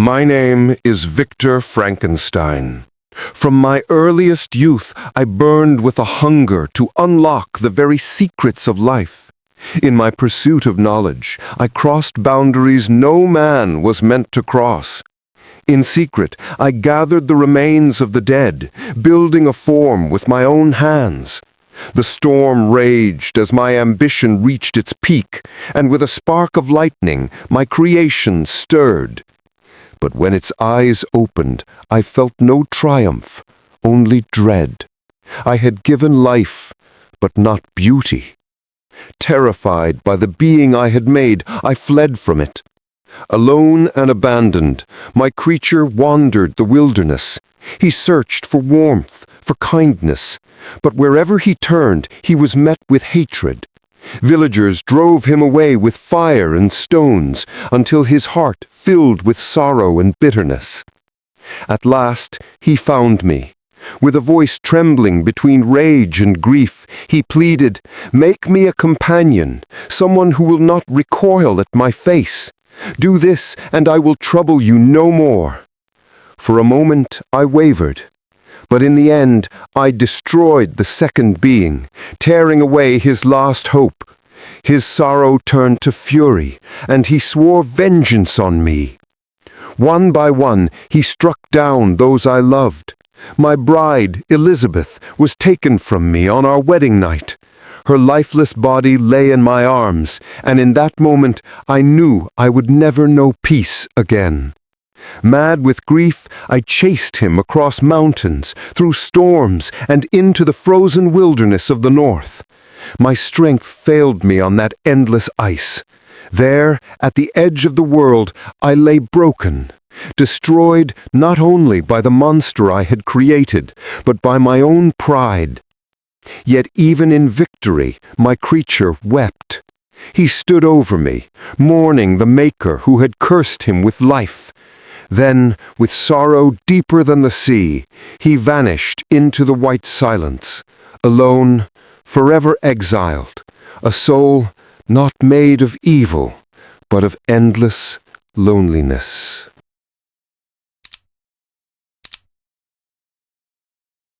My name is Victor Frankenstein. From my earliest youth, I burned with a hunger to unlock the very secrets of life. In my pursuit of knowledge, I crossed boundaries no man was meant to cross. In secret, I gathered the remains of the dead, building a form with my own hands. The storm raged as my ambition reached its peak, and with a spark of lightning, my creation stirred. But when its eyes opened, I felt no triumph, only dread. I had given life, but not beauty. Terrified by the being I had made, I fled from it. Alone and abandoned, my creature wandered the wilderness. He searched for warmth, for kindness, but wherever he turned, he was met with hatred. Villagers drove him away with fire and stones until his heart filled with sorrow and bitterness. At last, he found me. With a voice trembling between rage and grief, he pleaded, "Make me a companion, someone who will not recoil at my face. Do this, and I will trouble you no more." For a moment, I wavered. But in the end, I destroyed the second being, tearing away his last hope. His sorrow turned to fury, and he swore vengeance on me. One by one, he struck down those I loved. My bride, Elizabeth, was taken from me on our wedding night. Her lifeless body lay in my arms, and in that moment I knew I would never know peace again. Mad with grief, I chased him across mountains, through storms, and into the frozen wilderness of the north. My strength failed me on that endless ice. There, at the edge of the world, I lay broken, destroyed not only by the monster I had created, but by my own pride. Yet even in victory, my creature wept. He stood over me, mourning the Maker who had cursed him with life. Then, with sorrow deeper than the sea, he vanished into the white silence, alone, forever exiled, a soul not made of evil, but of endless loneliness.